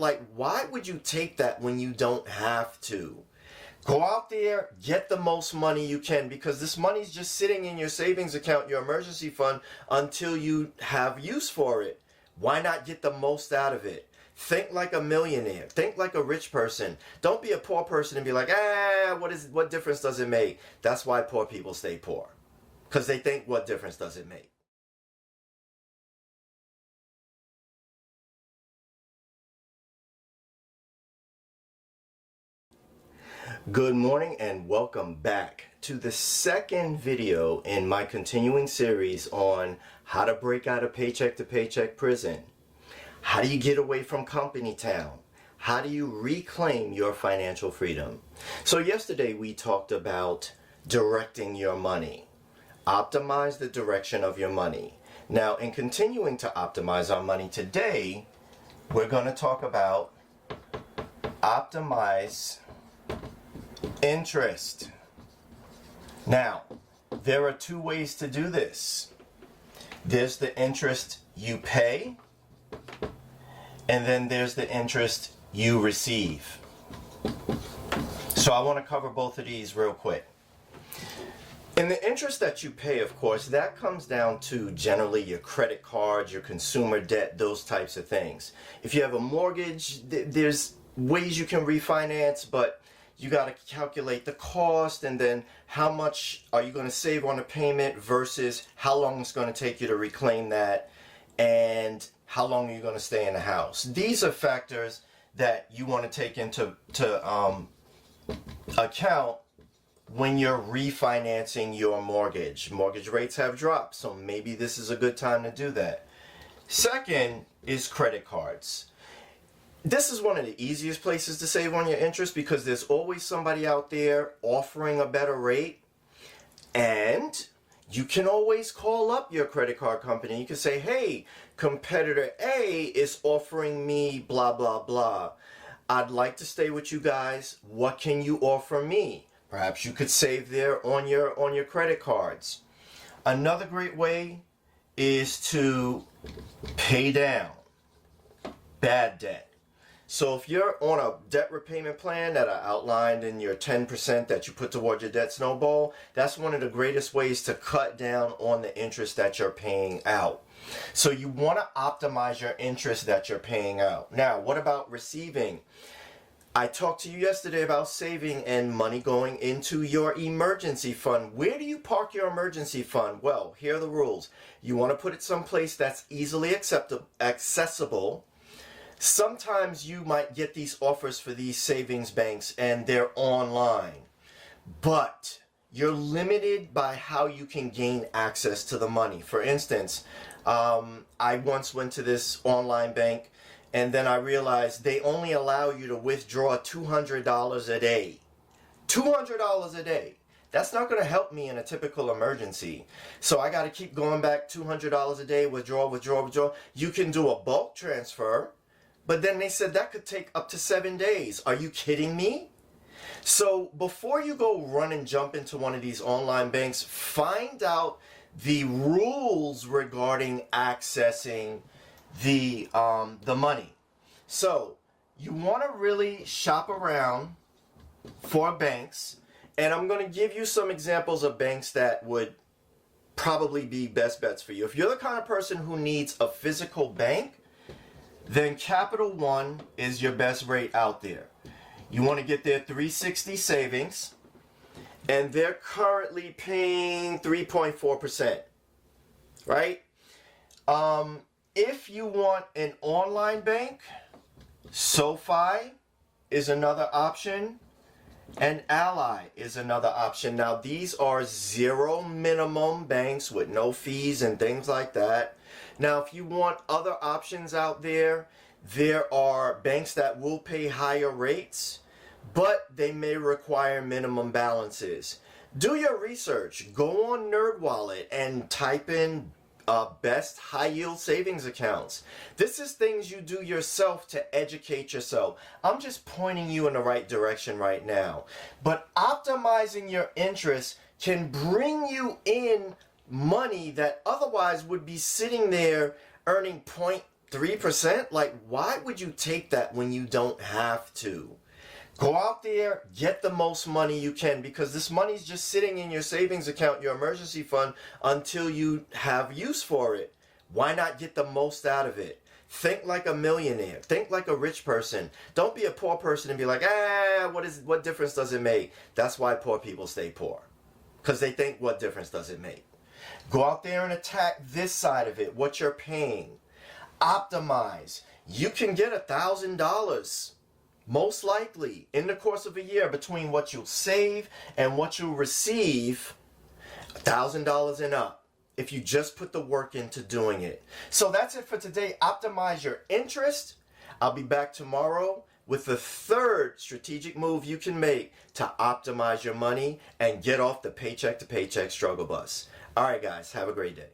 Like, why would you take that when you don't have to? Go out there, get the most money you can, because this money's just sitting in your savings account, your emergency fund, until you have use for it. Why not get the most out of it? Think like a millionaire. Think like a rich person. Don't be a poor person and be like, what difference does it make? That's why poor people stay poor. Because they think, what difference does it make? Good morning and welcome back to the second video in my continuing series on how to break out of paycheck to paycheck prison. How do you get away from company town? How do you reclaim your financial freedom? So yesterday we talked about directing your money. Optimize the direction of your money. Now, in continuing to optimize our money today, we're going to talk about optimize interest. Now, there are two ways to do this. There's the interest you pay, and then there's the interest you receive. So I want to cover both of these real quick. In the interest that you pay, of course, that comes down to generally your credit cards, your consumer debt, those types of things. If you have a mortgage, there's ways you can refinance, but you got to calculate the cost and then how much are you going to save on a payment versus how long it's going to take you to reclaim that and how long are you going to stay in the house. These are factors that you want to take into account when you're refinancing your mortgage. Mortgage rates have dropped, so maybe this is a good time to do that. Second is credit cards. This is one of the easiest places to save on your interest because there's always somebody out there offering a better rate, and you can always call up your credit card company. You can say, hey, competitor A is offering me blah, blah, blah. I'd like to stay with you guys. What can you offer me? Perhaps you could save there on your credit cards. Another great way is to pay down bad debt. So if you're on a debt repayment plan that I outlined in your 10% that you put toward your debt snowball, that's one of the greatest ways to cut down on the interest that you're paying out. So you want to optimize your interest that you're paying out. Now, what about receiving? I talked to you yesterday about saving and money going into your emergency fund. Where do you park your emergency fund? Well, here are the rules. You want to put it someplace that's easily accessible. Sometimes you might get these offers for these savings banks and they're online, but you're limited by how you can gain access to the money. For instance, I once went to this online bank and then I realized they only allow you to withdraw $200 a day. $200 a day. That's not going to help me in a typical emergency. So I got to keep going back $200 a day, withdraw, withdraw, withdraw. You can do a bulk transfer. But then they said that could take up to 7 days. Are you kidding me? So before you go run and jump into one of these online banks, find out the rules regarding accessing the money. So you want to really shop around for banks. And I'm going to give you some examples of banks that would probably be best bets for you. If you're the kind of person who needs a physical bank, then Capital One is your best rate out there. You want to get their 360 savings, and they're currently paying 3.4%, right? If you want an online bank, SoFi is another option, and Ally is another option. Now, these are zero minimum banks with no fees and things like that. Now, if you want other options out there, there are banks that will pay higher rates, but they may require minimum balances. Do your research. Go on NerdWallet and type in best high yield savings accounts. This is things you do yourself to educate yourself. I'm just pointing you in the right direction right now. But optimizing your interests can bring you in money that otherwise would be sitting there earning 3%? Like, why would you take that when you don't have to? Go out there, get the most money you can, because this money's just sitting in your savings account, your emergency fund, until you have use for it. Why not get the most out of it? Think like a millionaire. Think like a rich person. Don't be a poor person and be like, what difference does it make? That's why poor people stay poor. Because they think, what difference does it make? Go out there and attack this side of it, what you're paying. Optimize. You can get $1,000 most likely in the course of a year between what you'll save and what you'll receive, $1,000 and up, if you just put the work into doing it. So that's it for today. Optimize your interest. I'll be back tomorrow with the third strategic move you can make to optimize your money and get off the paycheck to paycheck struggle bus. All right, guys, have a great day.